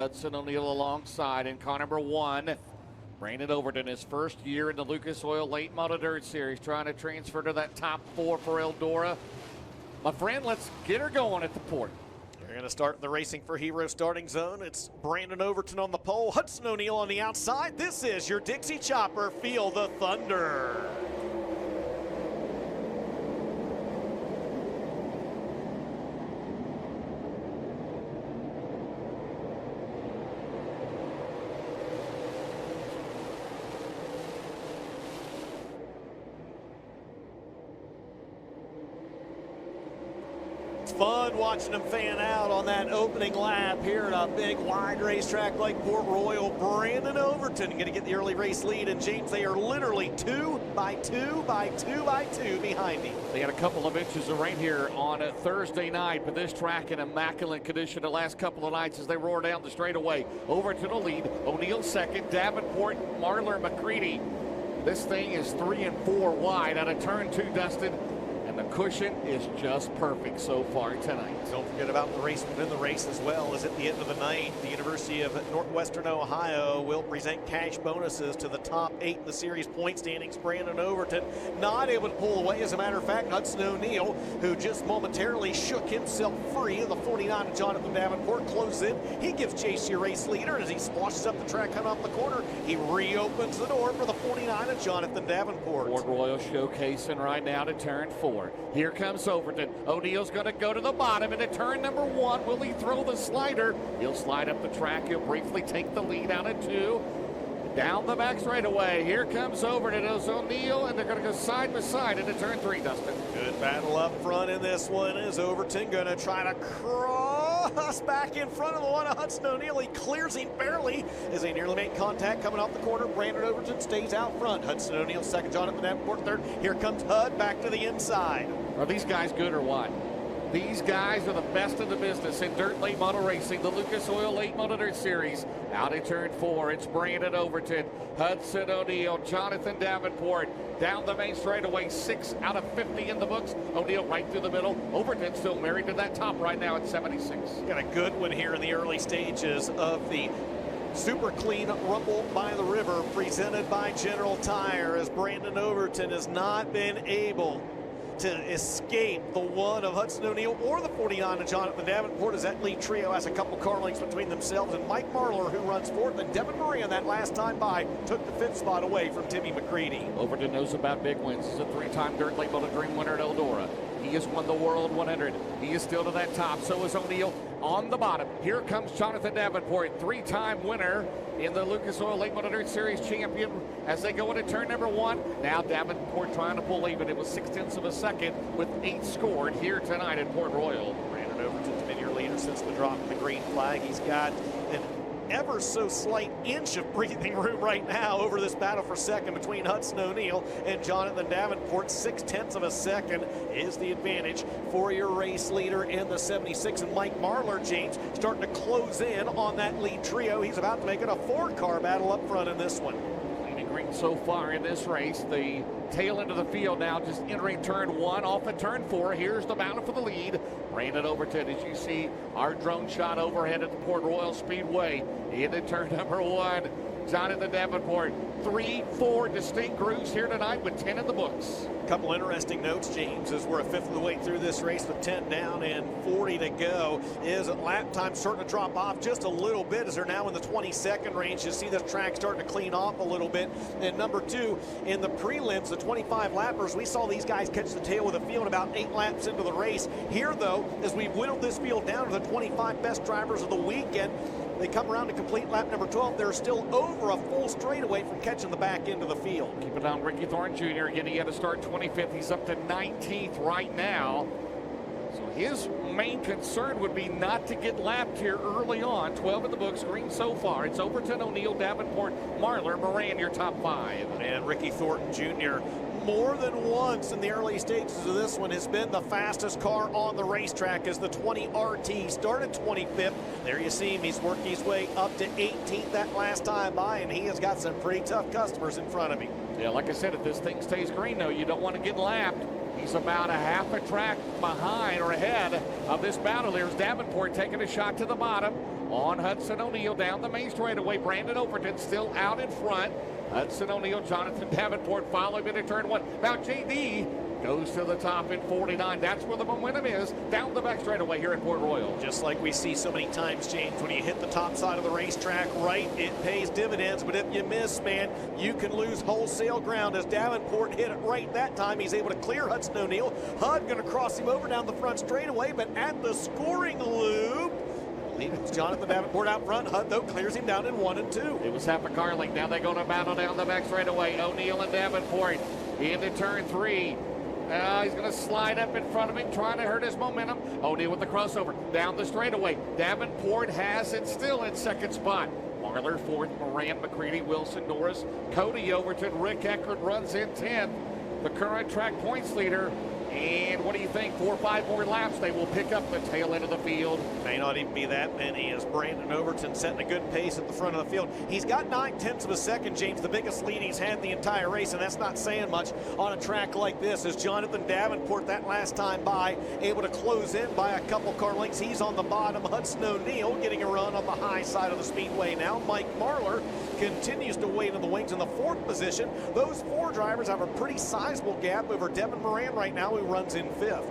Hudson O'Neal alongside in car number 1. Brandon Overton, his first year in the Lucas Oil Late Model Dirt Series, trying to transfer to that top 4 for Eldora. My friend, let's get her going at the port. They're going to start the Racing for Heroes starting zone. It's Brandon Overton on the pole, Hudson O'Neal on the outside. This is your Dixie Chopper. Feel the thunder. It's fun watching them fan out on that opening lap here at a big wide racetrack like Port Royal. Brandon Overton going to get the early race lead, and James, they are literally 2 by 2 by 2 by 2 behind him. They had a couple of inches of rain here on a Thursday night, but this track in immaculate condition the last couple of nights as they roar down the straightaway. Overton the lead, O'Neal second, Davenport, Marler, McCready. This thing is 3 and 4 wide out of turn 2, Dustin. And the cushion is just perfect so far tonight. Don't forget about the race within the race as well, as at the end of the night, the University of Northwestern Ohio will present cash bonuses to the top 8 in the series point standings. Brandon Overton not able to pull away. As a matter of fact, Hudson O'Neal, who just momentarily shook himself free of the 49 of Jonathan Davenport, closes in. He gives chase to your race leader as he splashes up the track, cut off the corner. He reopens the door for the 49 of Jonathan Davenport. Port Royal showcasing right now to turn 4. Here comes Overton. O'Neal's going to go to the bottom into turn number 1. Will he throw the slider? He'll slide up the track. He'll briefly take the lead out of 2. Down the back straightaway. Here comes Overton. It's O'Neal, and they're going to go side by side into turn 3, Dustin. Good battle up front in this one. Is Overton going to try to cross back in front of the one of Hudson O'Neal? He clears him barely as they nearly make contact coming off the corner. Brandon Overton stays out front. Hudson O'Neal second, Jonathan Davenport third. Here comes Hud back to the inside. Are these guys good or what? These guys are the best in the business in dirt late model racing. The Lucas Oil Late Model Dirt Series. Out in turn 4, it's Brandon Overton, Hudson O'Neal, Jonathan Davenport. Down the main straightaway, 6 out of 50 in the books. O'Neal right through the middle. Overton still married to that top right now at 76. Got a good one here in the early stages of the Super Clean Rumble by the River, presented by General Tire, as Brandon Overton has not been able to escape the one of Hudson O'Neal or the 49 of Jonathan Davenport, as that lead trio has a couple car lengths between themselves, and Mike Marler, who runs fourth, and Devin Murray on that last time by took the 5th spot away from Timmy McCready. Overton knows about big wins. He's a 3-time dirt late model dream winner at Eldora. He has won the World 100. He is still to that top. So is O'Neal on the bottom. Here comes Jonathan Davenport, 3-time winner in the Lucas Oil Late Model Dirt Series champion as they go into turn number 1. Now Davenport trying to pull even. It was 0.6 of a second with 8 scored here tonight at Port Royal. Brandon Overton's been your leader since the drop of the green flag. He's got an ever so slight inch of breathing room right now over this battle for second between Hudson O'Neal and Jonathan Davenport. 0.6 of a second is the advantage for your race leader in the 76. And Mike Marler, James, starting to close in on that lead trio. He's about to make it a 4-car battle up front in this one. Leading green so far in this race. The tail end of the field now just entering turn 1 off of turn 4. Here's the battle for the lead. Brandon Overton, as you see our drone shot overhead at the Port Royal Speedway into turn number 1. Jonathan Davenport, 3-4 distinct grooves here tonight with 10 in the books. A couple interesting notes, James, as we're a 5th of the way through this race with 10 down and 40 to go, is lap time starting to drop off just a little bit as they're now in the 22nd range. You see this track starting to clean off a little bit. And number 2, in the prelims, the 25 lappers, we saw these guys catch the tail of the field about 8 laps into the race. Here, though, as we've whittled this field down to the 25 best drivers of the weekend, they come around to complete lap number 12. They're still over a full straightaway from catching the back end of the field. Keep it on Ricky Thorne Jr. Again, he had to start 25th. He's up to 19th right now. So his main concern would be not to get lapped here early on. 12 in the books, green so far. It's Overton, O'Neal, Davenport, Marler, Moran, your top 5. And Ricky Thornton Jr., more than once in the early stages of this one, has been the fastest car on the racetrack as the 20 RT started 25th. There you see him. He's worked his way up to 18th that last time by, and he has got some pretty tough customers in front of him. Yeah, like I said, if this thing stays green, though, you don't want to get lapped. He's about a half a track behind or ahead of this battle. Here's Davenport taking a shot to the bottom. on Hudson O'Neal down the main straightaway. Brandon Overton still out in front. Hudson O'Neal, Jonathan Davenport following into turn one. Now JD goes to the top in 49. That's where the momentum is, down the back straightaway here at Port Royal. Just like we see so many times, James, when you hit the top side of the racetrack right, it pays dividends. But if you miss, man, you can lose wholesale ground. As Davenport hit it right that time, he's able to clear Hudson O'Neal. Hud going to cross him over down the front straightaway, but at the scoring loop, it's Jonathan Davenport out front. Hud, though, clears him down in 1 and 2. It was half a car length. Now they go to battle down the back straightaway. O'Neal and Davenport into turn 3. He's going to slide up in front of him, trying to hurt his momentum. O'Neal with the crossover down the straightaway. Davenport has it still in second spot. Marler fourth, Moran, McCready, Wilson, Norris, Cody Overton, Rick Eckert runs in 10th. The current track points leader. And what do you think? 4 or 5 more laps, they will pick up the tail end of the field. May not even be that many, as Brandon Overton setting a good pace at the front of the field. He's got 9/10 of a second, James, the biggest lead he's had the entire race, and that's not saying much on a track like this. As Jonathan Davenport, that last time by, able to close in by a couple car lengths. He's on the bottom. Hudson O'Neal getting a run on the high side of the speedway now. Mike Marler continues to wait in the wings in the 4th position. Those 4 drivers have a pretty sizable gap over Devin Moran right now, who runs in 5th.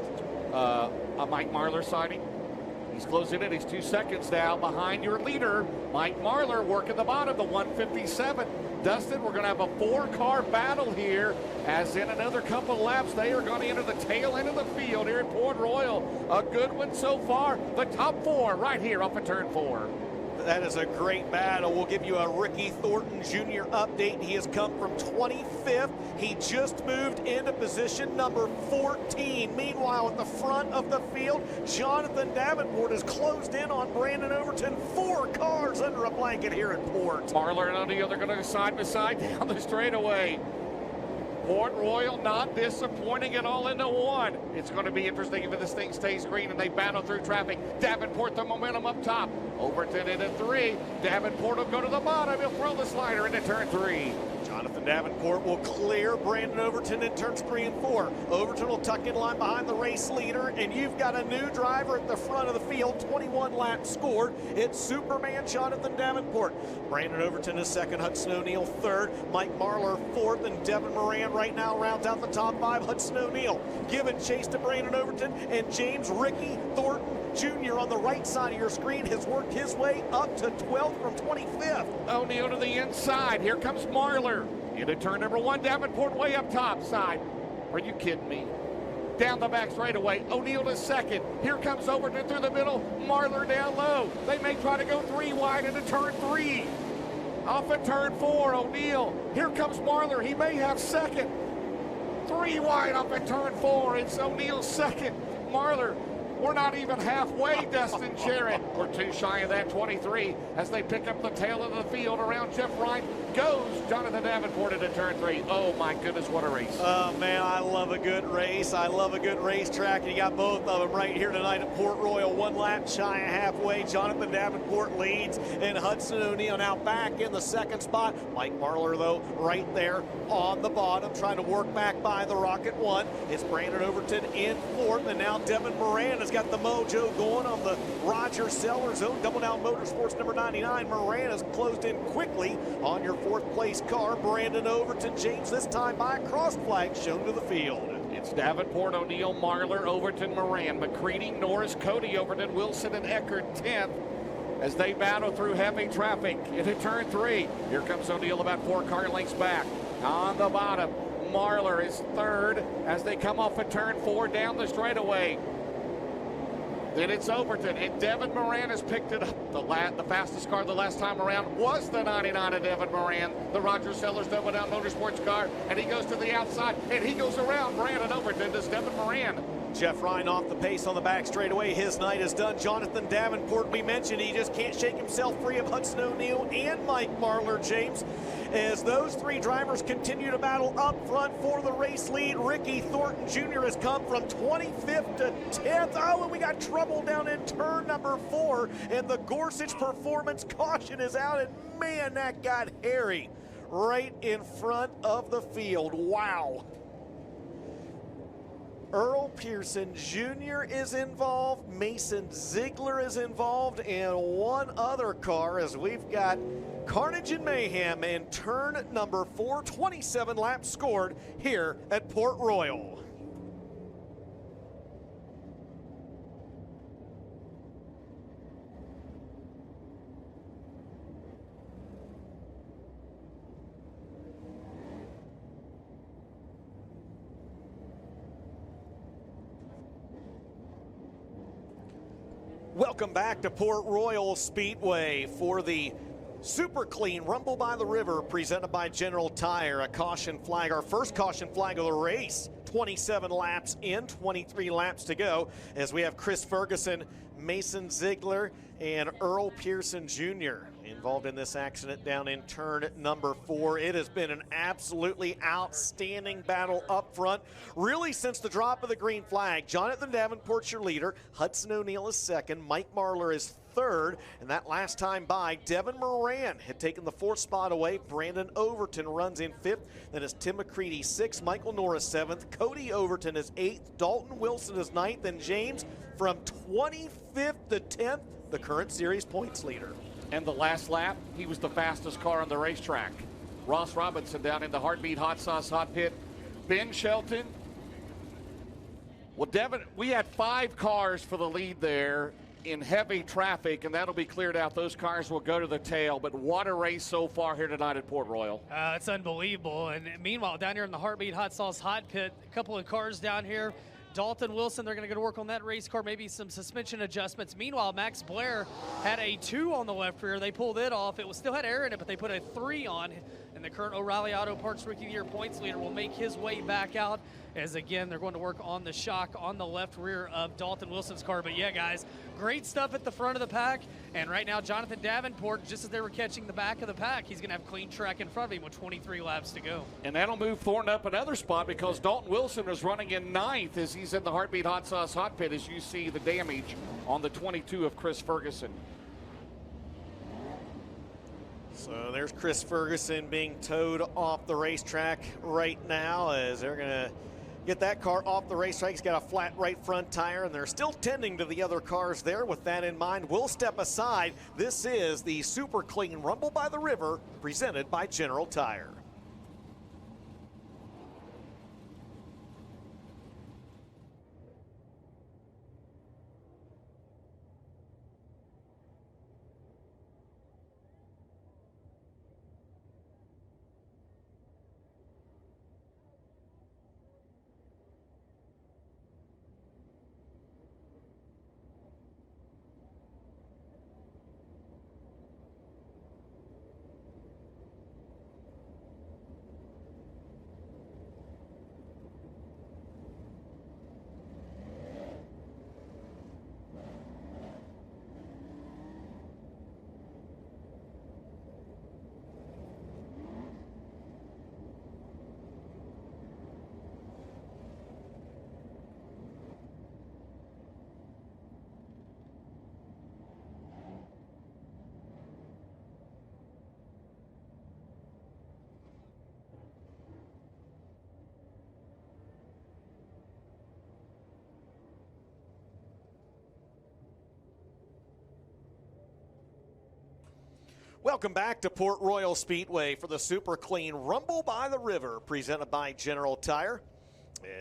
A Mike Marler sighting. He's closing in. He's 2 seconds now behind your leader, Mike Marler, working the bottom, the 157. Dustin, we're going to have a 4-car battle here, as in another couple of laps, they are going to enter the tail end of the field here at Port Royal. A good one so far. The top 4 right here off of turn 4. That is a great battle. We'll give you a Ricky Thornton Jr. update. He has come from 25th. He just moved into position number 14. Meanwhile, at the front of the field, Jonathan Davenport has closed in on Brandon Overton. 4 cars under a blanket here at Port. Marler and O'Neal, they're going to go side by side down the straightaway. Port Royal not disappointing at all into 1. It's going to be interesting if this thing stays green and they battle through traffic. Davenport, the momentum up top. Overton into 3. Davenport will go to the bottom. He'll throw the slider into turn 3. Jonathan Davenport will clear Brandon Overton in turns 3 and 4. Overton will tuck in line behind the race leader, and you've got a new driver at the front of the field. 21 laps scored. It's Superman Jonathan Davenport. Brandon Overton is 2nd, Hudson O'Neal 3rd, Mike Marler 4th, and Devin Moran right now rounds out the top 5. Hudson O'Neal giving chase to Brandon Overton, and James Ricky Thornton Jr. on the right side of your screen has worked his way up to 12th from 25th. O'Neal to the inside. Here comes Marler. Into turn number 1. Davenport way up top side. Are you kidding me? Down the back straightaway. O'Neal to 2nd. Here comes Overton through the middle. Marler down low. They may try to go 3 wide into turn 3. Off of turn 4, O'Neal. Here comes Marler. He may have 2nd. 3 wide off at turn 4. It's O'Neal 2nd. Marler. We're not even halfway, Dustin Jarrett. We're too shy of that 23 as they pick up the tail of the field around Jeff Ryan. Goes Jonathan Davenport into turn 3. Oh my goodness, what a race. Oh man, I love a good race. I love a good racetrack, and you got both of them right here tonight at Port Royal. 1 lap shy of halfway. Jonathan Davenport leads, and Hudson O'Neal now back in the 2nd spot. Mike Marler, though, right there on the bottom, trying to work back by the Rocket 1. It's Brandon Overton in 4th, and now Devin Moran has got the mojo going on the Roger Sellers own Double Down Motorsports number 99. Moran has closed in quickly on your 4th place car. Brandon Overton, James, this time by a cross flag shown to the field. It's Davenport, O'Neal, Marler, Overton, Moran, McCready, Norris, Cody Overton, Wilson, and Eckert 10th as they battle through heavy traffic into turn 3. Here comes O'Neal about 4 car lengths back. On the bottom, Marler is 3rd as they come off of turn 4 down the straightaway. Then it's Overton, and Devin Moran has picked it up. The fastest car the last time around was the 99 of Devin Moran, the Roger Sellers Double Down Motorsports car, and he goes to the outside, and he goes around Brandon Overton. Does Devin Moran. Jeff Ryan off the pace on the back straightaway. His night is done. Jonathan Davenport, we mentioned, he just can't shake himself free of Hudson O'Neal and Mike Marler, James. As those 3 drivers continue to battle up front for the race lead, Ricky Thornton Jr. has come from 25th to 10th. Oh, and we got trouble down in turn number 4, and the Gorsuch Performance caution is out, and man, that got hairy right in front of the field. Wow. Earl Pearson Jr. is involved, Mason Ziegler is involved, and one other car as we've got carnage and mayhem in turn number 4, 27 laps scored here at Port Royal. Welcome back to Port Royal Speedway for the Super Clean Rumble by the River presented by General Tire. A caution flag, our first caution flag of the race. 27 laps in, 23 laps to go as we have Chris Ferguson, Mason Ziegler, and Earl Pearson Jr. involved in this accident down in turn number 4. It has been an absolutely outstanding battle up front, really since the drop of the green flag. Jonathan Davenport's your leader, Hudson O'Neill is second, Mike Marlar is third, and that last time by, Devin Moran had taken the 4th spot away. Brandon Overton runs in 5th, then is Tim McCready 6th, Michael Norris 7th, Cody Overton is 8th, Dalton Wilson is 9th, and James from 25th to 10th, the current series points leader. And the last lap, he was the fastest car on the racetrack. Ross Robinson down in the Heartbeat Hot Sauce Hot Pit. Ben Shelton. Well, Devin, we had 5 cars for the lead there in heavy traffic, and that'll be cleared out. Those cars will go to the tail, but what a race so far here tonight at Port Royal. It's unbelievable. And meanwhile, down here in the Heartbeat Hot Sauce Hot Pit, a couple of cars down here. Dalton Wilson, they're going to go to work on that race car, maybe some suspension adjustments. Meanwhile, Max Blair had a 2 on the left rear. They pulled it off. It was still had air in it, but they put a 3 on. And the current O'Reilly Auto Parts Rookie of the Year points leader will make his way back out as, again, they're going to work on the shock on the left rear of Dalton Wilson's car. But, yeah, guys, great stuff at the front of the pack. And right now, Jonathan Davenport, just as they were catching the back of the pack, he's going to have clean track in front of him with 23 laps to go. And that'll move Thornton up another spot because Dalton Wilson is running in 9th as he's in the Heartbeat Hot Sauce Hot Pit as you see the damage on the 22 of Chris Ferguson. So there's Chris Ferguson being towed off the racetrack right now as they're going to get that car off the racetrack. He's got a flat right front tire, and they're still tending to the other cars there. With that in mind, we'll step aside. This is the Super Clean Rumble by the River presented by General Tire. Welcome back to Port Royal Speedway for the Super Clean Rumble by the River presented by General Tire.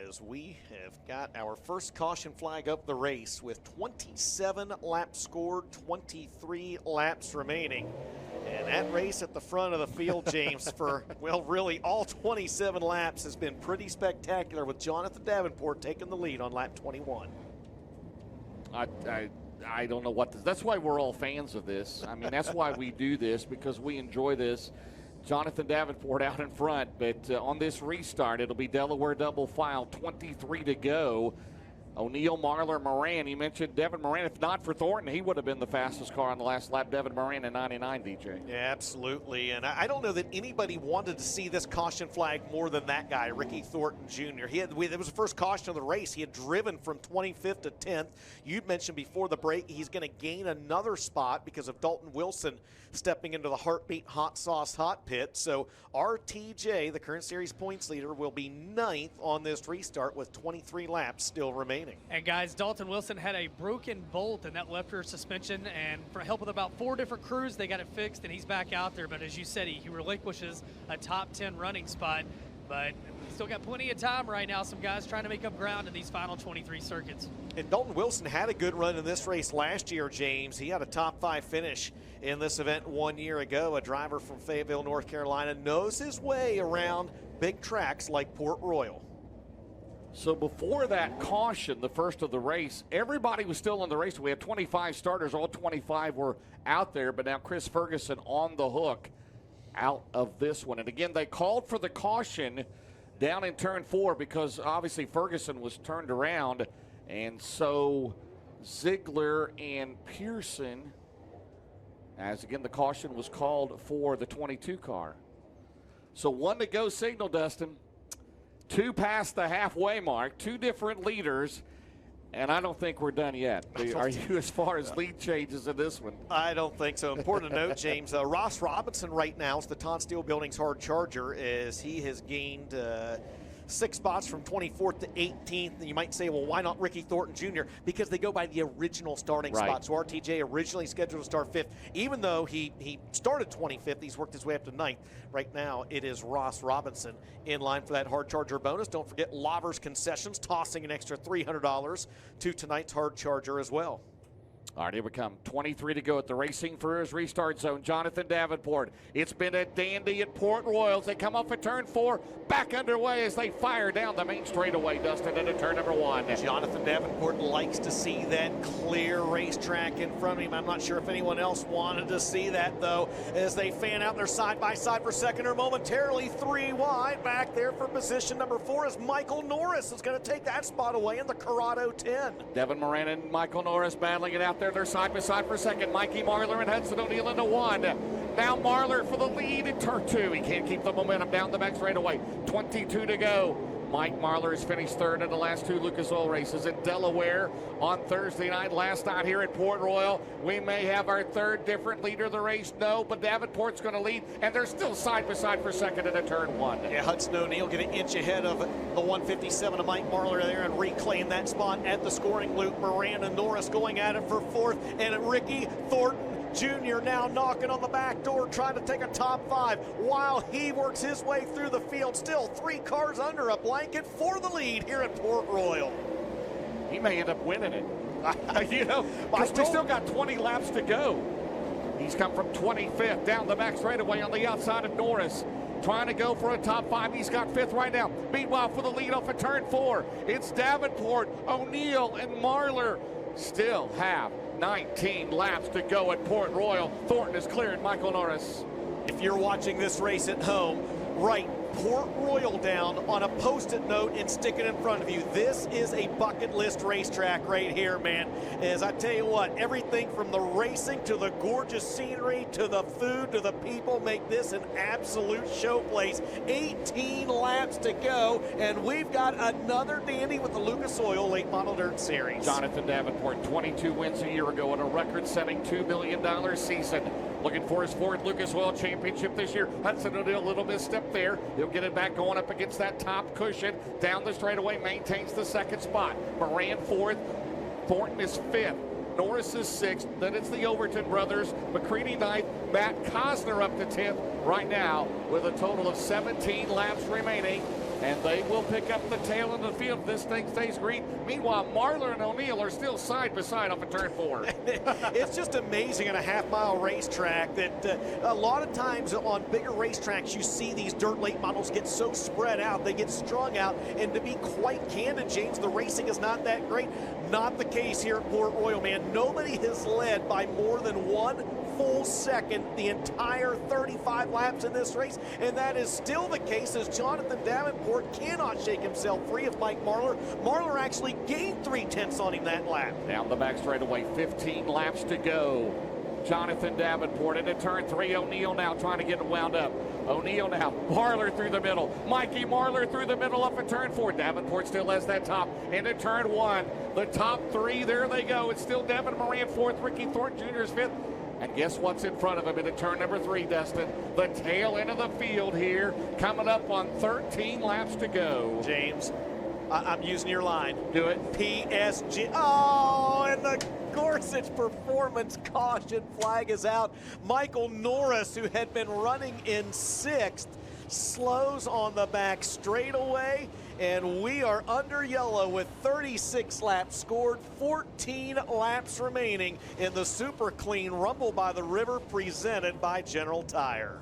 As we have got our first caution flag up the race with 27 laps scored, 23 laps remaining. And that race at the front of the field, James, for, well, really all 27 laps has been pretty spectacular with Jonathan Davenport taking the lead on lap 21. I don't know what that's why we're all fans of this. I mean, that's why we do this, because we enjoy this. Jonathan Davenport out in front, but on this restart, it'll be Delaware double file, 23 to go. O'Neal, Marlar, Moran. You mentioned Devin Moran. If not for Thornton, he would have been the fastest car on the last lap. Devin Moran in 99, DJ. Yeah, absolutely. And I don't know that anybody wanted to see this caution flag more than that guy, Ricky Thornton Jr. It was the first caution of the race. He had driven from 25th to 10th. You mentioned before the break he's going to gain another spot because of Dalton Wilson stepping into the Heartbeat Hot Sauce Hot Pit. So RTJ, the current series points leader, will be 9th on this restart with 23 laps still remaining. And guys, Dalton Wilson had a broken bolt in that left rear suspension, and for help with about 4 different crews, they got it fixed, and he's back out there. But as you said, he relinquishes a top 10 running spot. But still got plenty of time right now. Some guys trying to make up ground in these final 23 circuits. And Dalton Wilson had a good run in this race last year, James. He had a top 5 finish in this event 1 year ago. A driver from Fayetteville, North Carolina, knows his way around big tracks like Port Royal. So before that caution, the first of the race, everybody was still in the race. We had 25 starters. All 25 were out there, but now Chris Ferguson on the hook out of this one. And again, they called for the caution down in turn 4 because obviously Ferguson was turned around. And so Ziegler and Pearson, as again the caution was called for the 22 car. So 1 to go signal, Dustin. 2 past the halfway mark, 2 different leaders, and I don't think we're done yet. Are you as far as lead changes in this one? I don't think so. Important to note, James, Ross Robinson right now is the Todd Steel Building's hard charger as he has gained 6 spots from 24th to 18th. And you might say, well, why not Ricky Thornton Jr.? Because they go by the original starting spot. So RTJ originally scheduled to start 5th. Even though he started 25th, he's worked his way up to 9th. Right now, it is Ross Robinson in line for that hard charger bonus. Don't forget Lover's Concessions tossing an extra $300 to tonight's hard charger as well. All right, here we come. 23 to go at the Racing Furriers restart zone. Jonathan Davenport. It's been a dandy at Port Royal. They come off at turn 4, back underway as they fire down the main straightaway, Dustin, into turn number 1. Jonathan Davenport likes to see that clear racetrack in front of him. I'm not sure if anyone else wanted to see that, though, as they fan out their side-by-side for second or momentarily 3 wide. Back there for position number 4 is Michael Norris is going to take that spot away in the Corrado 10. Devin Moran and Michael Norris battling it out there. They're side by side for second. Mikey Marlar and Hudson O'Neal into 1. Now Marlar for the lead in turn 2. He can't keep the momentum down the back straightaway. 22 to go. Mike Marlar has finished 3rd in the last 2 Lucas Oil races in Delaware on Thursday night. Last night here at Port Royal, we may have our 3rd different leader of the race. No, but Davenport's going to lead, and they're still side by side for second in a turn 1. Yeah, Hudson O'Neal get an inch ahead of the 157 of Mike Marlar there and reclaim that spot at the scoring loop. Miranda Norris going at it for 4th, and Ricky Thornton Jr. now knocking on the back door, trying to take a top 5 while he works his way through the field. Still 3 cars under a blanket for the lead here at Port Royal. He may end up winning it. You know, because we still got 20 laps to go. He's come from 25th down the back straightaway on the outside of Norris, trying to go for a top 5. He's got 5th right now. Meanwhile, for the lead off of turn 4, it's Davenport, O'Neal, and Marlar still have 19 laps to go at Port Royal. Thornton is cleared Michael Norris. If you're watching this race at home, write Port Royal down on a post-it note and stick it in front of you. This is a bucket list racetrack right here, man. As I tell you what, everything from the racing to the gorgeous scenery to the food to the people make this an absolute showplace. 18 laps to go, and we've got another dandy with the Lucas Oil Late Model Dirt Series. Jonathan Davenport, 22 wins a year ago in a record-setting $2 million season. Looking for his 4th Lucas Oil Championship this year. Hudson O'Neal, a little misstep there. He'll get it back going up against that top cushion. Down the straightaway, maintains the 2nd spot. Moran 4th. Thornton is 5th. Norris is 6th. Then it's the Overton brothers. McCready 9th. Matt Cosner up to 10th right now with a total of 17 laps remaining. And they will pick up the tail of the field if this thing stays green. Meanwhile, Marlar and O'Neal are still side by side off of turn 4. It's just amazing in a half-mile racetrack that a lot of times on bigger racetracks you see these dirt late models get so spread out, they get strung out, and to be quite candid, James, the racing is not that great. Not the case here at Port Royal, man. Nobody has led by more than 1 full second the entire 35 laps in this race, and that is still the case as Jonathan Davenport cannot shake himself free of Mike Marlar. Marlar actually gained 3/10 on him that lap. Down the back straightaway, 15 laps to go. Jonathan Davenport into turn 3. O'Neal now trying to get it wound up. O'Neal now. Marlar through the middle. Mikey Marlar through the middle up at turn 4. Davenport still has that top. Into turn 1. The top 3, there they go. It's still Devin Moran 4th. Ricky Thornton Jr. is 5th. And guess what's in front of him into turn number 3, Dustin? The tail end of the field here, coming up on 13 laps to go. James, I'm using your line. Do it. PSG. Oh, and the Gorsuch performance caution flag is out. Michael Norris, who had been running in 6th, slows on the back straightaway, and we are under yellow with 36 laps scored, 14 laps remaining in the Super Clean Rumble by the River presented by General Tire.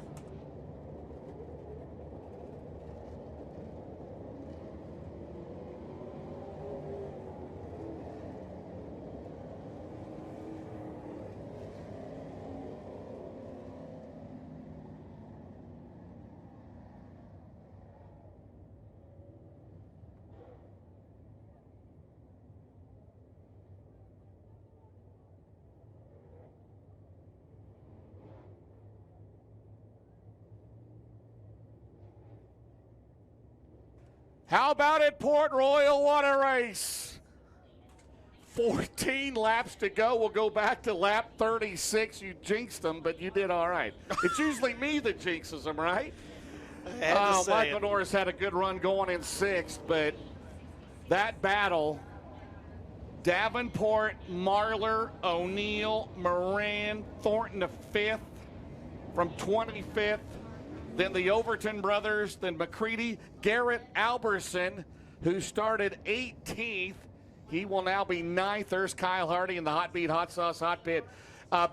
How about at Port Royal? What a race. 14 laps to go. We'll go back to lap 36. You jinxed them, but you did all right. It's usually me that jinxes them, right? Michael Norris had a good run going in 6th, but that battle, Davenport, Marlar, O'Neal, Moran, Thornton to 5th from 25th. Then the Overton brothers, then McCready, Garrett Alberson, who started 18th. He will now be 9th. There's Kyle Hardy in the Hot Beat, Hot Sauce, Hot Pit.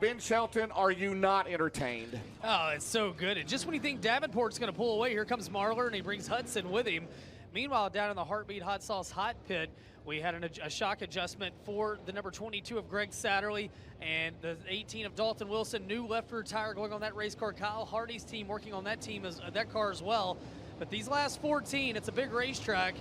Ben Shelton, are you not entertained? Oh, it's so good. And just when you think Davenport's going to pull away, here comes Marlar, and he brings Hudson with him. Meanwhile, down in the Heartbeat Hot Sauce Hot Pit, we had a shock adjustment for the number 22 of Greg Satterley and the 18 of Dalton Wilson. New left rear tire going on that race car. Kyle Hardy's team working on that team that car as well. But these last 14, it's a big racetrack.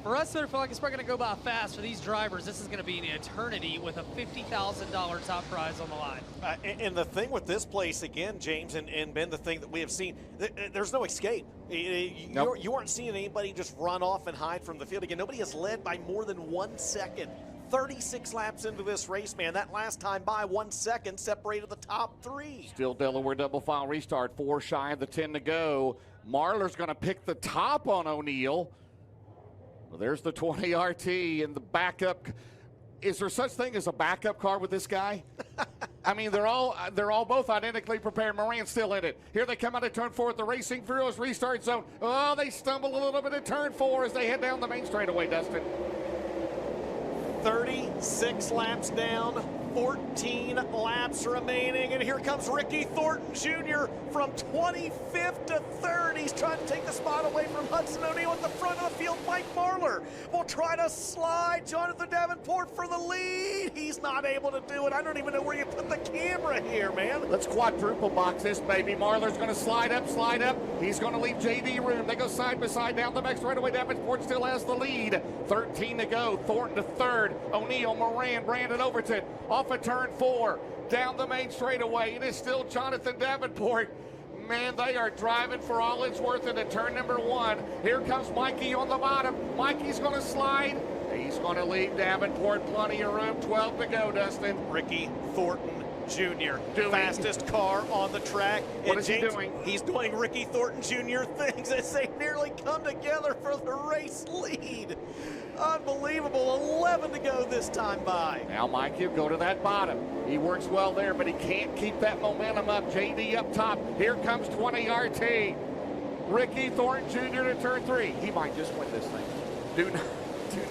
For us, I feel like it's probably going to go by fast. For these drivers, this is going to be an eternity with a $50,000 top prize on the line. And the thing with this place, again, James and Ben, the thing that we have seen, there's no escape. Nope. You aren't seeing anybody just run off and hide from the field. Again, nobody has led by more than 1 second. 36 laps into this race, man. That last time by 1 second separated the top 3. Still Delaware double file restart. 4 shy of the 10 to go. Marlar's going to pick the top on O'Neal. Well, there's the 20 RT and the backup. Is there such thing as a backup car with this guy? I mean, they're all both identically prepared. Moran's still in it. Here they come out of turn 4 at the Racing Heroes restart zone. Oh, they stumble a little bit at turn 4 as they head down the main straightaway, Dustin. 36 laps down, 14 laps remaining, and here comes Ricky Thornton Jr. from 25th to 3rd. He's trying to take the spot away from Hudson O'Neal at the front of the field. Mike Marlar will try to slide Jonathan Davenport for the lead. He's not able to do it. I don't even know where you put the camera here, man. Let's quadruple box this, baby. Marlar's going to slide up. He's going to leave JD room. They go side by side down the back straightaway. Davenport still has the lead. 13 to go. Thornton to 3rd. O'Neal, Moran, Brandon Overton off of turn 4 down the main straightaway. It is still Jonathan Davenport. Man, they are driving for all it's worth into turn number 1. Here comes Mikey on the bottom. Mikey's going to slide. He's going to leave Davenport plenty of room. 12 to go, Dustin. Ricky Thornton Jr. Fastest car on the track. What is he doing? He's doing Ricky Thornton Jr. things as they nearly come together for the race lead. Unbelievable. 11 to go this time by. Now Mikey will go to that bottom. He works well there, but he can't keep that momentum up. JD up top. Here comes 20 RT. Ricky Thornton Jr. to turn 3. He might just win this thing. Do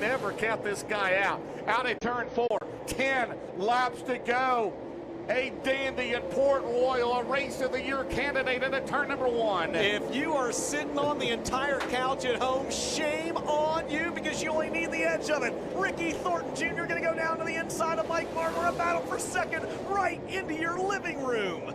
never count this guy out. Out at turn 4. 10 laps to go. a dandy at Port Royal, a Race of the Year candidate at turn number 1. If you are sitting on the entire couch at home, shame on you because you only need the edge of it. Ricky Thornton Jr. going to go down to the inside of Mike Marler, a battle for second right into your living room.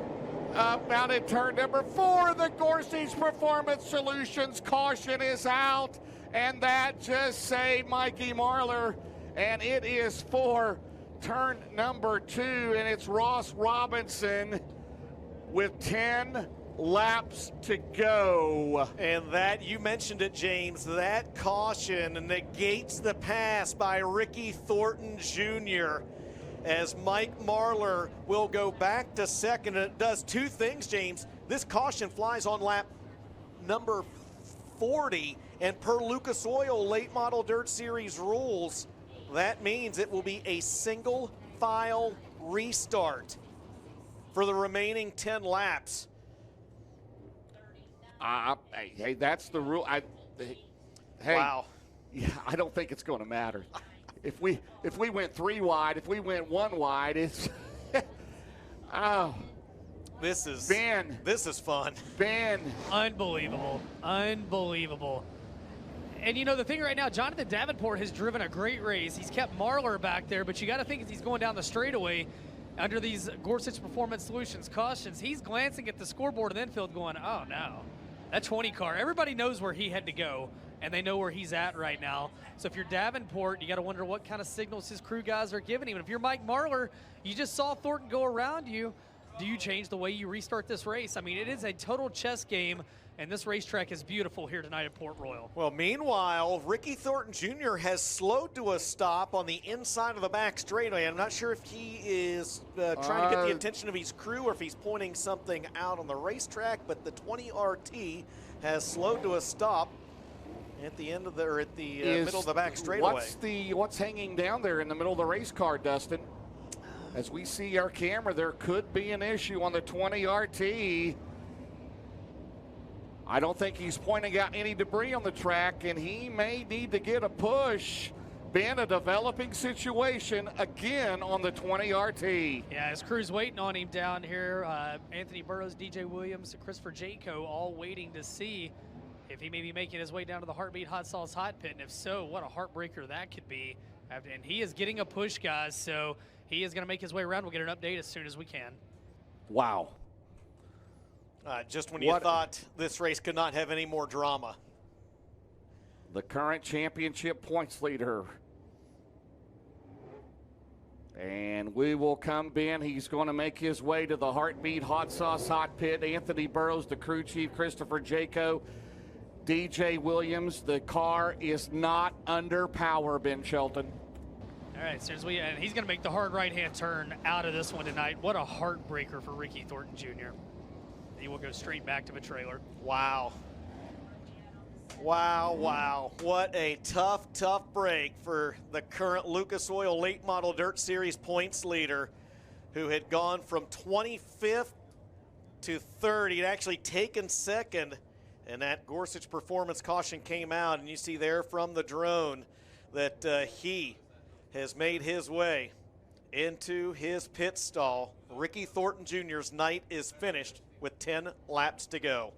Out at turn number 4, the Gorsuch Performance Solutions caution is out, and that just say Mikey Marler, and it is for turn number 2, and it's Ross Robinson with 10 laps to go. And that, you mentioned it, James, that caution negates the pass by Ricky Thornton Jr. as Mike Marler will go back to second. And it does two things, James. This caution flies on lap number 40, and per Lucas Oil late model dirt series rules, that means it will be a single file restart for the remaining 10 laps. Hey, that's the rule. Hey, wow. Yeah, I don't think it's going to matter. If we went 3 wide, if we went 1 wide, it's oh. This is fun. Ben. Unbelievable. Unbelievable. And you know, the thing right now, Jonathan Davenport has driven a great race. He's kept Marler back there, but you got to think as he's going down the straightaway under these Gorsuch Performance Solutions cautions, he's glancing at the scoreboard in the infield going, oh no, that 20 car, everybody knows where he had to go, and they know where he's at right now. So if you're Davenport, you got to wonder what kind of signals his crew guys are giving him. And if you're Mike Marler, you just saw Thornton go around you. Do you change the way you restart this race? I mean, it is a total chess game, and this racetrack is beautiful here tonight at Port Royal. Well, meanwhile, Ricky Thornton Jr. has slowed to a stop on the inside of the back straightaway. I'm not sure if he is trying to get the attention of his crew or if he's pointing something out on the racetrack, but the 20 RT has slowed to a stop at the end of the, or at the middle of the back straightaway. What's hanging down there in the middle of the race car, Dustin? As we see our camera, there could be an issue on the 20 RT. I don't think he's pointing out any debris on the track, and he may need to get a push. Been a developing situation again on the 20 RT. Yeah, his crew's waiting on him down here. Anthony Burrows, DJ Williams, Christopher Jaco all waiting to see if he may be making his way down to the Heartbeat Hot Sauce Hot Pit. And if so, what a heartbreaker that could be. And he is getting a push, guys, so he is going to make his way around. We'll get an update as soon as we can. Wow. Just when you thought this race could not have any more drama. The current championship points leader. And we will come, Ben. He's going to make his way to the Heartbeat Hot Sauce Hot Pit. Anthony Burrows, the crew chief, Christopher Jaco, DJ Williams. The car is not under power, Ben Shelton. All right, so and he's going to make the hard right-hand turn out of this one tonight. What a heartbreaker for Ricky Thornton Jr. He will go straight back to the trailer. Wow. Wow, wow. What a tough break for the current Lucas Oil Late Model Dirt Series points leader, who had gone from 25th to 3rd. He'd actually taken second, and that Gorsuch Performance caution came out, and you see there from the drone that he has made his way into his pit stall. Ricky Thornton Jr.'s night is finished with 10 laps to go.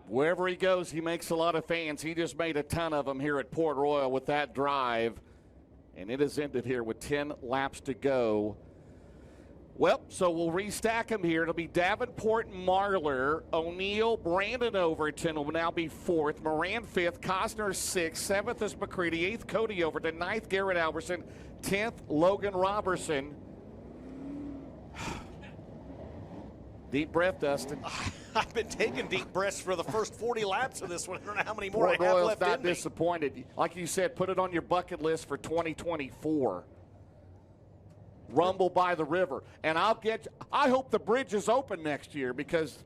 Wherever he goes, he makes a lot of fans. He just made a ton of them here at Port Royal with that drive, and it has ended here with 10 laps to go. Well, so we'll restack them here. It'll be Davenport, Marler, O'Neill, Brandon Overton will now be 4th, Moran 5th, Costner 6th, 7th is McCready, 8th Cody Overton, 9th Garrett Alberson, 10th Logan Robertson. Deep breath, Dustin. I've been taking deep breaths for the first 40 laps of this one. I don't know how many more Port I have Royal's left not in me. disappointed. Like you said, put it on your bucket list for 2024. Rumble by the river. And I hope the bridge is open next year because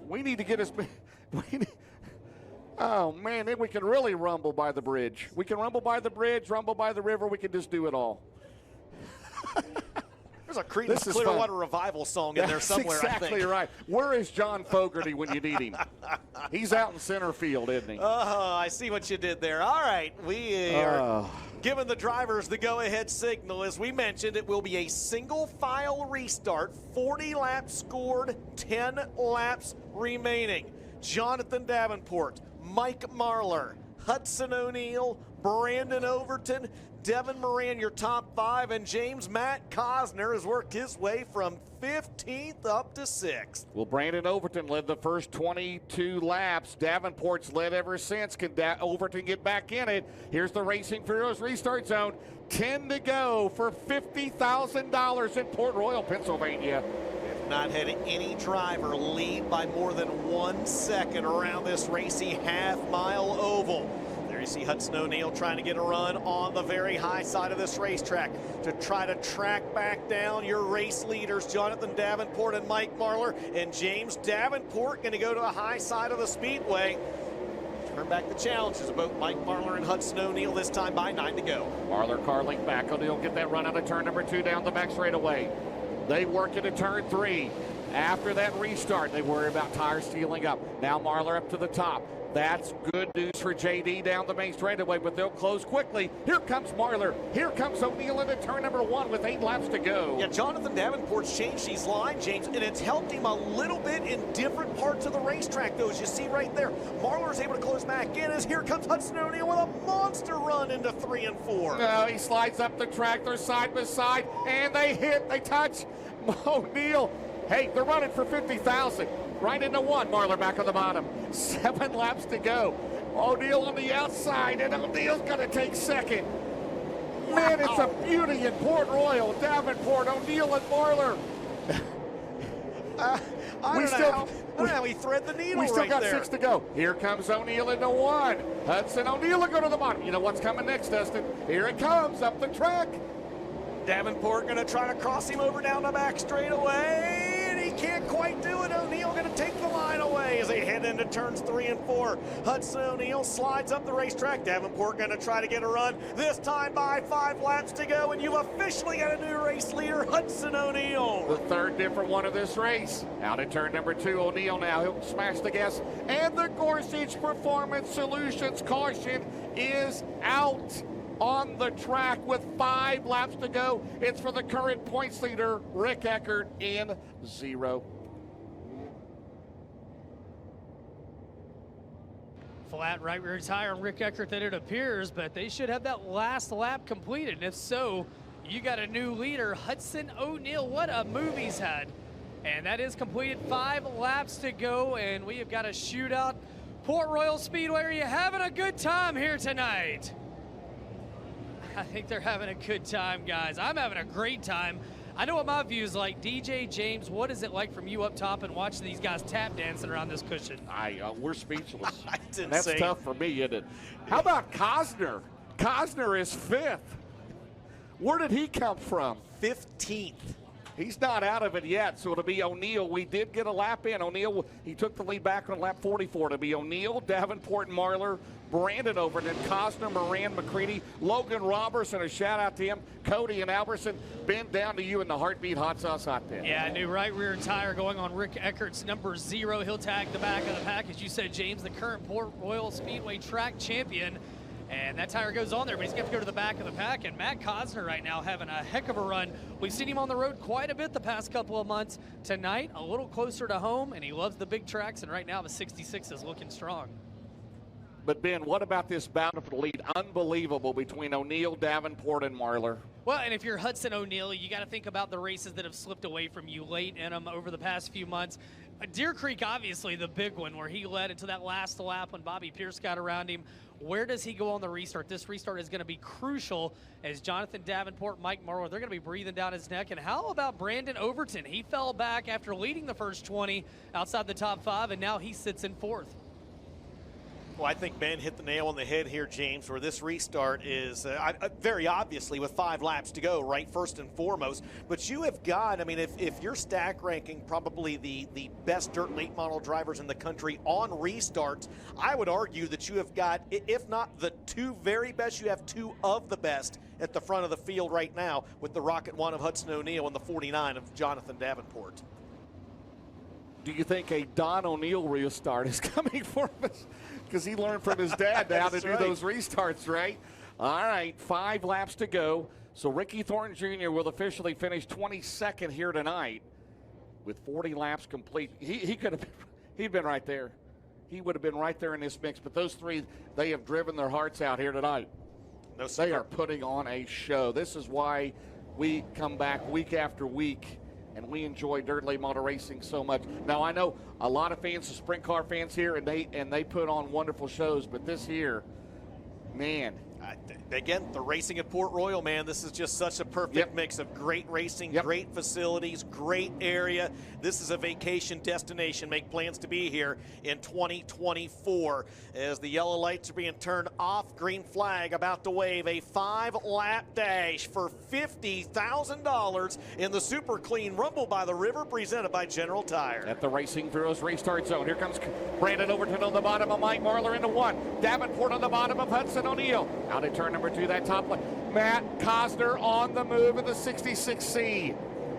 we need to get us. Oh, man, then we can really rumble by the bridge. We can rumble by the bridge, rumble by the river. We can just do it all. There's a Creedence is Clearwater Revival song in there somewhere, That's exactly I think. right. Where is John Fogerty when you need him? He's out in center field, isn't he? I see what you did there. All right, we are giving the drivers the go-ahead signal. As we mentioned, it will be a single-file restart, 40 laps scored, 10 laps remaining. Jonathan Davenport, Mike Marlar, Hudson O'Neal, Brandon Overton, Devin Moran, your top 5, and James Matt Cosner has worked his way from 15th up to 6th. Well, Brandon Overton led the first 22 laps. Davenport's led ever since. Can Overton get back in it? Here's the Racing for Heroes restart zone. 10 to go for $50,000 in Port Royal, Pennsylvania. Not had any driver lead by more than 1 second around this racy half-mile oval. There you see Hudson O'Neal trying to get a run on the very high side of this racetrack to try to track back down your race leaders, Jonathan Davenport and Mike Marlar. And James Davenport going to go to the high side of the speedway. Turn back the challenges of both Mike Marlar and Hudson O'Neal, this time by 9 to go. Marlar car link back. O'Neal get that run out of turn number 2 down the back straightaway. They work into turn 3. After that restart, they worry about tires sealing up. Now Marlar up to the top. That's good news for JD down the main straightaway, but they'll close quickly. Here comes Marlar. Here comes O'Neal into turn number 1 with 8 laps to go. Yeah, Jonathan Davenport's changed these lines, James, and it's helped him a little bit in different parts of the racetrack, though, as you see right there. Marlar's able to close back in as here comes Hudson O'Neal with a monster run into 3 and 4. No, he slides up the track. They're side by side, and they hit. They touch. O'Neal. Hey, they're running for 50,000. Right into 1. Marlar back on the bottom. 7 laps to go. O'Neal on the outside, and O'Neal's going to take second. Man, it's a beauty in Port Royal. Davenport, O'Neal, and Marlar. I don't know how he thread the needle. We still right got there. 6 to go. Here comes O'Neal into 1. Hudson O'Neal will go to the bottom. You know what's coming next, Dustin? Here it comes up the track. Davenport going to try to cross him over down the back straightaway, and he can't quite do it. O'Neal going to take the line away as they head into turns 3 and 4. Hudson O'Neal slides up the racetrack. Davenport going to try to get a run, this time by 5 laps to go, and you've officially got a new race leader, Hudson O'Neal. The third different one of this race. Out at turn number 2, O'Neal now. He'll smash the gas, and the Gorsuch Performance Solutions caution is out on the track with 5 laps to go. It's for the current points leader, Rick Eckert, in 0. Flat right rear tire on Rick Eckert that it appears, but they should have that last lap completed. And if so, you got a new leader, Hudson O'Neal. What a move he's had. And that is completed. 5 laps to go, and we have got a shootout. Port Royal Speedway, are you having a good time here tonight? I think they're having a good time, guys. I'm having a great time. I know what my view is like. DJ, James, what is it like from you up top and watching these guys tap dancing around this cushion? We're speechless. That's tough for me, isn't it? How about Cosner? Cosner is 5th. Where did he come from? 15th. He's not out of it yet, so it'll be O'Neal. We did get a lap in. O'Neal, he took the lead back on lap 44. It'll be O'Neal, Davenport, and Marlar, Brandon Overton, Cosner, Moran, McCready, Logan Robertson, a shout out to him, Cody and Albertson. Ben, down to you in the Heartbeat Hot Sauce Hot Pit. Yeah, new right rear tire going on Rick Eckert's number 0. He'll tag the back of the pack. As you said, James, the current Port Royal Speedway track champion. And that tire goes on there, but he's going to go to the back of the pack. And Matt Cosner right now having a heck of a run. We've seen him on the road quite a bit the past couple of months. Tonight, a little closer to home, and he loves the big tracks. And right now, the 66 is looking strong. But, Ben, what about this bountiful lead? Unbelievable between O'Neal, Davenport, and Marlar. Well, and if you're Hudson O'Neal, you got to think about the races that have slipped away from you late in them over the past few months. Deer Creek, obviously, the big one where he led into that last lap when Bobby Pierce got around him. Where does he go on the restart? This restart is going to be crucial as Jonathan Davenport, Mike Marlar, they're going to be breathing down his neck. And how about Brandon Overton? He fell back after leading the first 20 outside the top 5, and now he sits in 4th. Well, I think Ben hit the nail on the head here, James, where this restart is very obviously with 5 laps to go, right, first and foremost. But you have got, I mean, if you're stack ranking probably the best dirt late model drivers in the country on restarts, I would argue that you have got, if not the 2 very best, you have 2 of the best at the front of the field right now with the Rocket 1 of Hudson O'Neal and the 49 of Jonathan Davenport. Do you think a Don O'Neill restart is coming for us? Because he learned from his dad how to do those restarts, right? All right, 5 laps to go. So Ricky Thornton Jr. will officially finish 22nd here tonight with 40 laps complete. He could have, he'd been right there. He would have been right there in this mix. But those 3, they have driven their hearts out here tonight. No, they are putting on a show. This is why we come back week after week and we enjoy dirt late model racing so much. Now I know a lot of fans, the sprint car fans here, and they put on wonderful shows, but this here, man. Again, the racing at Port Royal, man, this is just such a perfect mix of great racing, great facilities, great area. This is a vacation destination. Make plans to be here in 2024. As the yellow lights are being turned off, green flag about to wave a 5-lap dash for $50,000 in the Super Clean Rumble by the River, presented by General Tire. At the Racing Heroes restart zone, here comes Brandon Overton on the bottom of Mike Marlar into 1. Davenport on the bottom of Hudson O'Neal. Out at turn number 2, that top line. Matt Cosner on the move in the 66C.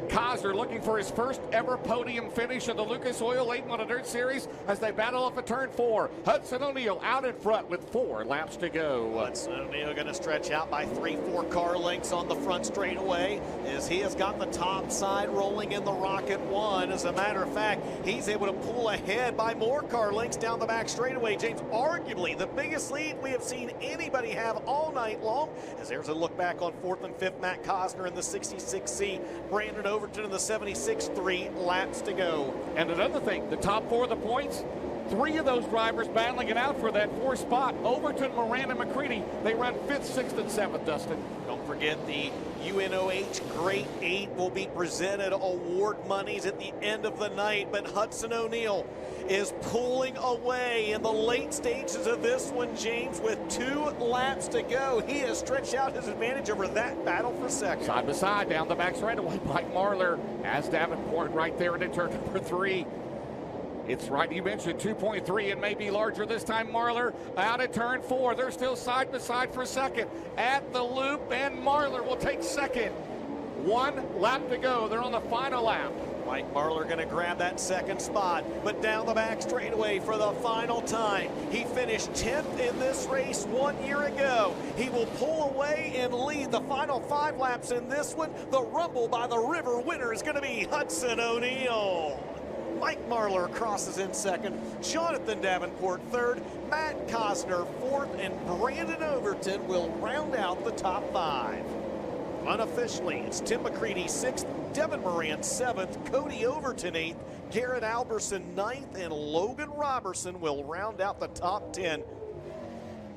Cosner looking for his first ever podium finish in the Lucas Oil Late Model Dirt Series as they battle off at turn 4. Hudson O'Neal out in front with 4 laps to go. Hudson O'Neal going to stretch out by 3-4 car lengths on the front straightaway as he has got the top side rolling in the Rocket 1. As a matter of fact, he's able to pull ahead by more car lengths down the back straightaway. James, arguably the biggest lead we have seen anybody have all night long. As there's a look back on 4th and 5th, Matt Cosner in the 66C, Brandon Overton in the 76, 3 laps to go. And another thing, the top 4 of the points, 3 of those drivers battling it out for that 4th spot. Overton, Moran, and McCready, they run 5th, 6th, and 7th, Dustin. Don't forget the UNOH Great 8 will be presented award monies at the end of the night, but Hudson O'Neal is pulling away in the late stages of this one, James, with 2 laps to go. He has stretched out his advantage over that battle for second. Side by side down the back straightaway, Mike Marlar has Davenport right there into turn number 3. It's right, you mentioned 2.3 and maybe larger this time. Marlar out at turn 4. They're still side by side for second at the loop, and Marlar will take second. 1 lap to go. They're on the final lap. Mike Marlar going to grab that second spot, but down the back straightaway for the final time. He finished 10th in this race 1 year ago. He will pull away and lead the final 5 laps in this one. The Rumble by the River winner is going to be Hudson O'Neal. Mike Marlar crosses in second, Jonathan Davenport third, Matt Cosner fourth, and Brandon Overton will round out the top 5. Unofficially, it's Tim McCready 6th, Devin Moran 7th, Cody Overton 8th, Garrett Alberson 9th, and Logan Robertson will round out the top 10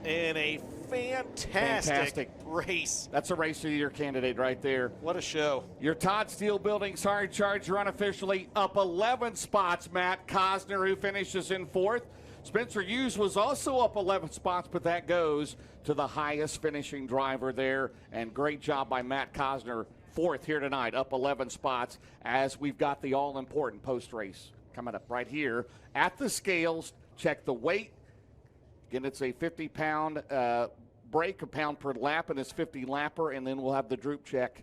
in a fantastic race. That's a race of the year candidate right there. What a show. Your Todd Steele Building Sorry Charger unofficially up 11 spots. Matt Cosner, who finishes in 4th. Spencer Hughes was also up 11 spots, but that goes to the highest finishing driver there. And great job by Matt Cosner, 4th here tonight, up 11 spots, as we've got the all-important post-race coming up right here at the scales. Check the weight. Again, it's a 50-pound brake, a pound per lap, and it's 50 lapper, and then we'll have the droop check.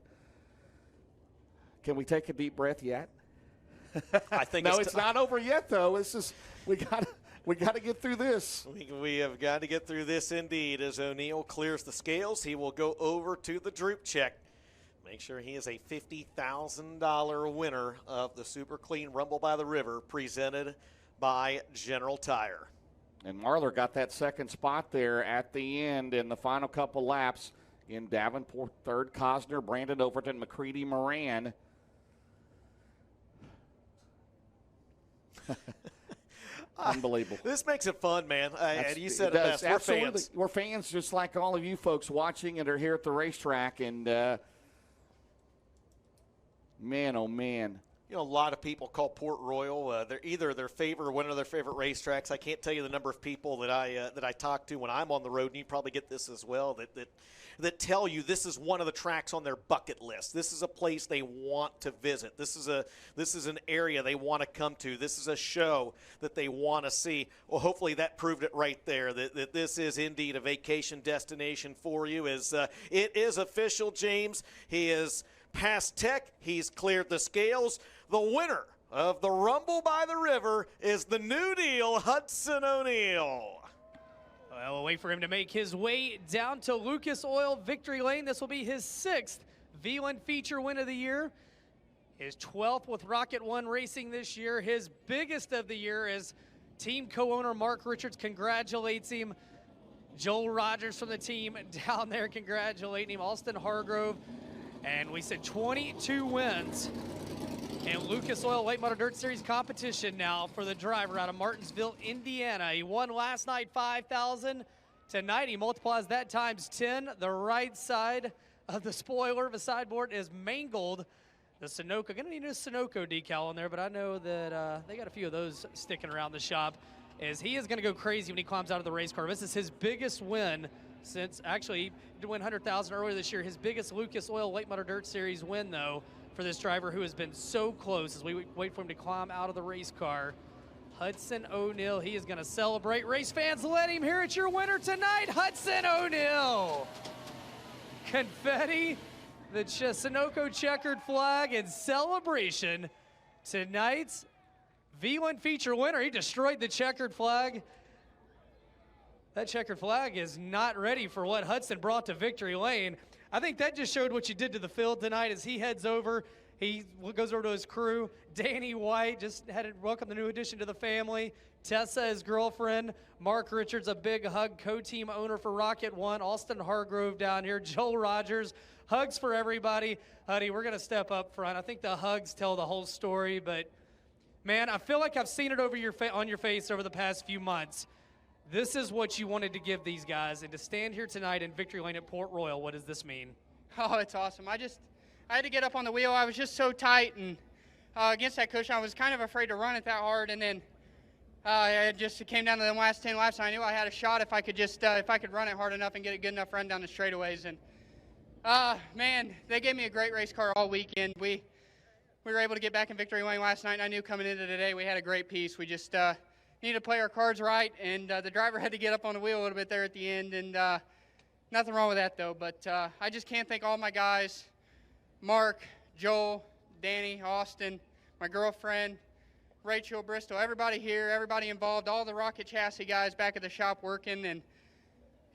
Can we take a deep breath yet? I think no, it's not over yet, though. It's just we got to get through this. We have got to get through this indeed. As O'Neal clears the scales, he will go over to the droop check. Make sure he is a $50,000 winner of the Super Clean Rumble by the River, presented by General Tire. And Marlar got that second spot there at the end in the final couple laps. In Davenport, 3rd, Cosner, Brandon Overton, McCready, Moran. Unbelievable. This makes it fun, man. And you said it best. We're fans. We're fans just like all of you folks watching and are here at the racetrack. And, man, oh, man. You know, a lot of people call Port Royal they're either their favorite or one of their favorite racetracks. I can't tell you the number of people that I talk to when I'm on the road, and you probably get this as well, that tell you this is one of the tracks on their bucket list. This is a place they want to visit. This is an area they want to come to. This is a show that they want to see. Well, hopefully that proved it right there, that this is indeed a vacation destination for you. It is official, James. He is past Tech. He's cleared the scales. The winner of the Rumble by the River is the New Deal, Hudson O'Neal. Well, we'll wait for him to make his way down to Lucas Oil Victory Lane. This will be his 6th V1 feature win of the year. His 12th with Rocket One Racing this year. His biggest of the year as team co-owner Mark Richards congratulates him. Joel Rogers from the team down there congratulating him. Austin Hargrove. And we said 22 wins in Lucas Oil Late Model Dirt Series competition now for the driver out of Martinsville, Indiana. He won last night 5,000. Tonight he multiplies that times 10. The right side of the spoiler of the sideboard is mangled. The Sunoco, gonna need a Sunoco decal on there, but I know that they got a few of those sticking around the shop. As he is gonna go crazy when he climbs out of the race car. This is his biggest win since, actually, he did win 100,000 earlier this year. His biggest Lucas Oil Late Model Dirt Series win, though, for this driver who has been so close as we wait for him to climb out of the race car. Hudson O'Neal, he is going to celebrate. Race fans, let him hear it. Your winner tonight, Hudson O'Neal. Confetti, the Sunoco checkered flag in celebration. Tonight's V1 feature winner, he destroyed the checkered flag. That checkered flag is not ready for what Hudson brought to Victory Lane. I think that just showed what you did to the field tonight as he heads over. He goes over to his crew. Danny White just had to welcome the new addition to the family. Tessa, his girlfriend. Mark Richards, a big hug, co-team owner for Rocket One. Austin Hargrove down here. Joel Rogers. Hugs for everybody. Huddy, we're going to step up front. I think the hugs tell the whole story, but, man, I feel like I've seen it over on your face over the past few months. This is what you wanted to give these guys, and to stand here tonight in Victory Lane at Port Royal, what does this mean? Oh, it's awesome. I had to get up on the wheel. I was just so tight, and against that cushion, I was kind of afraid to run it that hard, and then it came down to the last 10 laps, and I knew I had a shot if I could run it hard enough and get a good enough run down the straightaways. And man, they gave me a great race car all weekend. We were able to get back in Victory Lane last night, and I knew coming into today we had a great piece. We just need to play our cards right, and the driver had to get up on the wheel a little bit there at the end, and nothing wrong with that, though. But I just can't thank all my guys, Mark, Joel, Danny, Austin, my girlfriend, Rachel, Bristol, everybody here, everybody involved, all the Rocket Chassis guys back at the shop working, and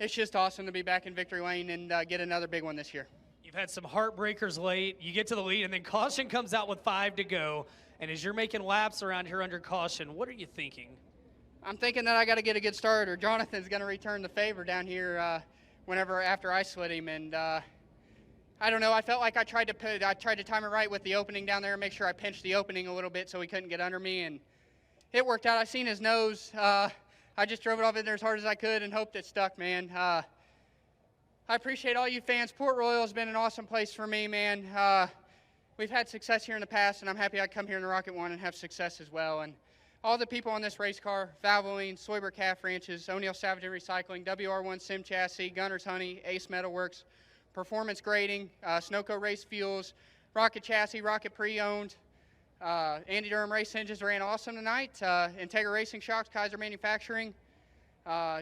it's just awesome to be back in Victory Lane and get another big one this year. You've had some heartbreakers late. You get to the lead, and then caution comes out with 5 to go. And as you're making laps around here under caution, what are you thinking? I'm thinking that I got to get a good start, or Jonathan's going to return the favor down here after I slid him. And I don't know. I felt like I tried to time it right with the opening down there and make sure I pinched the opening a little bit so he couldn't get under me, and it worked out. I seen his nose. I just drove it off in there as hard as I could and hoped it stuck, man. I appreciate all you fans. Port Royal has been an awesome place for me, man. We've had success here in the past, and I'm happy I come here in the Rocket One and have success as well. And all the people on this race car, Valvoline, Soyber Calf Ranches, O'Neal Salvage and Recycling, WR1 Sim Chassis, Gunner's Honey, Ace Metalworks, Performance Grading, Sunoco Race Fuels, Rocket Chassis, Rocket Pre-Owned, Andy Durham Race Engines ran awesome tonight, Integra Racing Shocks, Kaiser Manufacturing,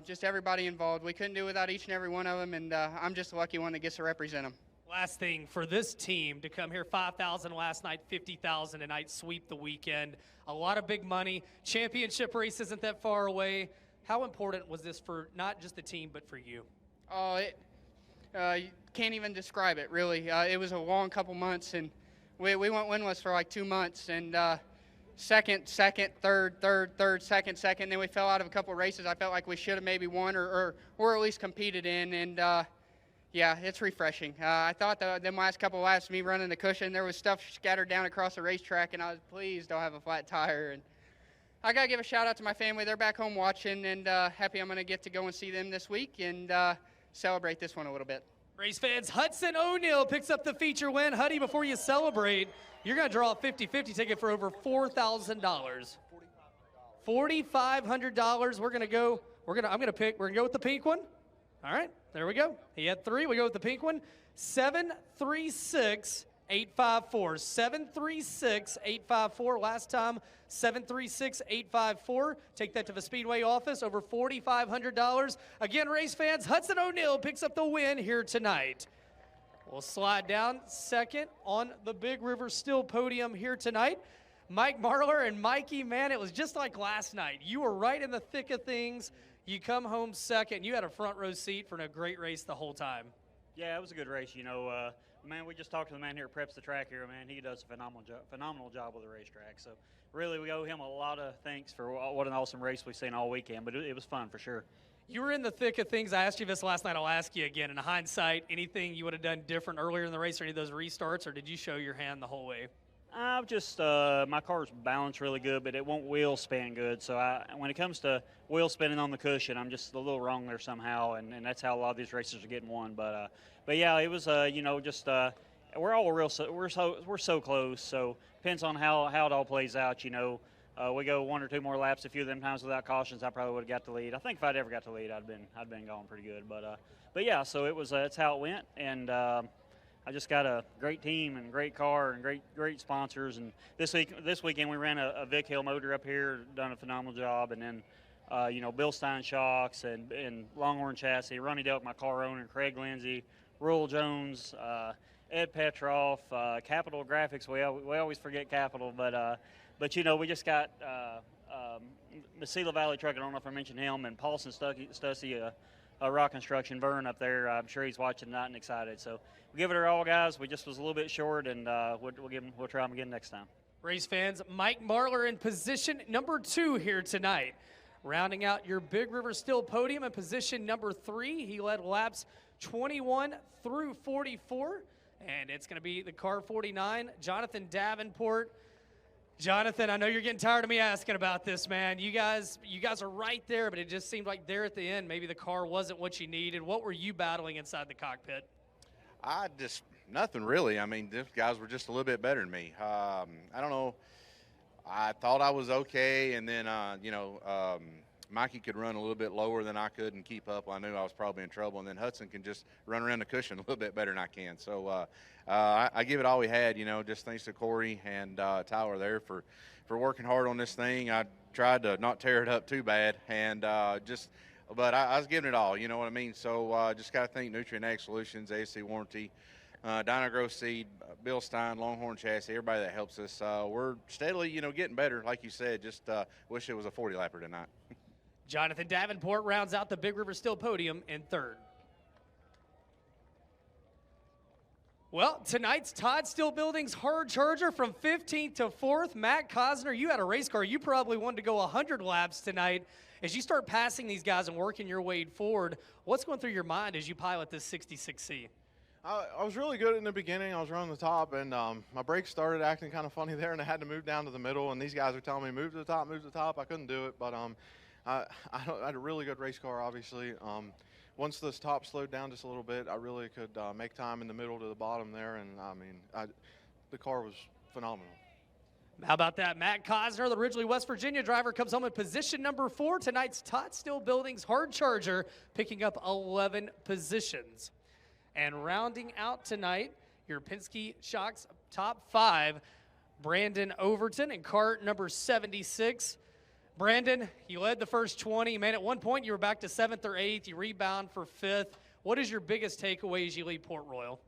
just everybody involved. We couldn't do it without each and every one of them, and I'm just the lucky one that gets to represent them. Last thing, for this team to come here, 5,000 last night, 50,000 tonight, sweep the weekend. A lot of big money. Championship race isn't that far away. How important was this for not just the team, but for you? Oh, you can't even describe it, really. It was a long couple months, and we went winless for like 2 months, and second, third, second, then we fell out of a couple of races I felt like we should have maybe won or at least competed in, and yeah, it's refreshing. I thought that the last couple of laps, me running the cushion, there was stuff scattered down across the racetrack, and I was, please don't have a flat tire. And I got to give a shout out to my family. They're back home watching, and happy I'm going to get to go and see them this week and celebrate this one a little bit. Race fans, Hudson O'Neal picks up the feature win. Huddy, before you celebrate, You're going to draw a 50-50 ticket for over $4,000. $4,500. We're going to go. We're going to go with the pink one. All right, there we go. He had 3. We go with the pink one. 736-854. 736-854. Last time, 736-854. Take that to the Speedway office. Over $4,500. Again, race fans, Hudson O'Neill picks up the win here tonight. We'll slide down second on the Big River Steel podium here tonight. Mike Marlar and Mikey, man, it was just like last night. You were right in the thick of things. You come home second. You had a front row seat for a great race the whole time. Yeah, it was a good race. You know, man, we just talked to the man here who preps the track here. Man, he does a phenomenal job with the racetrack. So really, we owe him a lot of thanks for what an awesome race we've seen all weekend. But it was fun for sure. You were in the thick of things. I asked you this last night. I'll ask you again. In hindsight, anything you would have done different earlier in the race or any of those restarts, or did you show your hand the whole way? I've just my car's balanced really good, but it won't wheel spin good. So when it comes to wheel spinning on the cushion, I'm just a little wrong there somehow, and that's how a lot of these races are getting won. But yeah, it was you know, just we're so close. So depends on how it all plays out. You know, we go 1 or 2 more laps a few of them times without cautions, I probably would have got the lead. I think if I'd ever got the lead, I'd been going pretty good. But yeah, so it was that's how it went, and I just got a great team and great car and great sponsors. And this weekend we ran a Vic Hill motor up here, done a phenomenal job. And then, you know, Bill Stein shocks and Longhorn chassis, Ronnie Delk, my car owner, Craig Lindsay, Rural Jones, Ed Petroff, Capital Graphics. We always forget Capital, but you know, we just got Mesilla Valley Truck. I don't know if I mentioned him, and Paulson Stussy, Rock Construction, Vern up there. I'm sure he's watching tonight and excited. So we give it our all, guys. We just was a little bit short, and we'll try them again next time. Race fans, Mike Marlar in position number 2 here tonight. Rounding out your Big River Steel podium in position number 3. He led laps 21 through 44, and it's going to be the car 49, Jonathan Davenport. Jonathan, I know you're getting tired of me asking about this, man. You guys are right there, but it just seemed like there at the end, maybe the car wasn't what you needed. What were you battling inside the cockpit? Nothing really. I mean, these guys were just a little bit better than me. I don't know. I thought I was okay, and then, you know, Mikey could run a little bit lower than I could and keep up. I knew I was probably in trouble, and then Hudson can just run around the cushion a little bit better than I can. So I give it all we had, you know, just thanks to Corey and Tyler there for working hard on this thing. I tried to not tear it up too bad, and but I was giving it all, you know what I mean? So just got to thank Nutrient Ag Solutions, ASC Warranty, Dynagrow Seed, Bill Stein, Longhorn Chassis, everybody that helps us. We're steadily, you know, getting better, like you said. Just wish it was a 40-lapper tonight. Jonathan Davenport rounds out the Big River Steel podium in 3rd. Well, tonight's Todd Steel Building's hard charger from 15th to 4th. Matt Cosner, you had a race car. You probably wanted to go 100 laps tonight. As you start passing these guys and working your way forward, what's going through your mind as you pilot this 66C? I was really good in the beginning. I was running the top, and my brakes started acting kind of funny there, and I had to move down to the middle, and these guys were telling me, move to the top, move to the top. I couldn't do it, but I had a really good race car, obviously. Once this top slowed down just a little bit, I really could make time in the middle to the bottom there, and I mean, the car was phenomenal. How about that? Matt Cosner, the originally West Virginia driver, comes home in position number 4. Tonight's Todd Steel Building's hard charger, picking up 11 positions. And rounding out tonight, your Penske Shocks top 5, Brandon Overton in cart number 76. Brandon, you led the first 20. Man, at one point you were back to 7th or 8th. You rebound for 5th. What is your biggest takeaway as you leave Port Royal?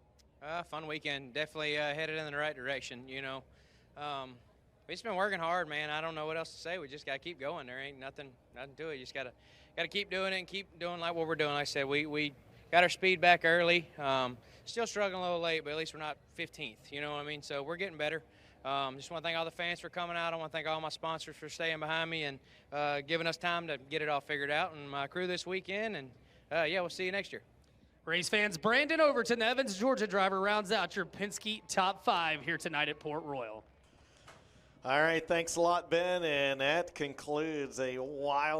Fun weekend. Definitely headed in the right direction, you know. We've just been working hard, man. I don't know what else to say. We just got to keep going. There ain't nothing to it. You just got to keep doing it and keep doing like what we're doing. Like I said, we got our speed back early. Still struggling a little late, but at least we're not 15th. You know what I mean? So we're getting better. Just want to thank all the fans for coming out. I want to thank all my sponsors for staying behind me and giving us time to get it all figured out. And my crew this weekend. And, yeah, we'll see you next year. Race fans, Brandon Overton, the Evans, Georgia driver, rounds out your Penske top 5 here tonight at Port Royal. All right, thanks a lot, Ben, and that concludes a wild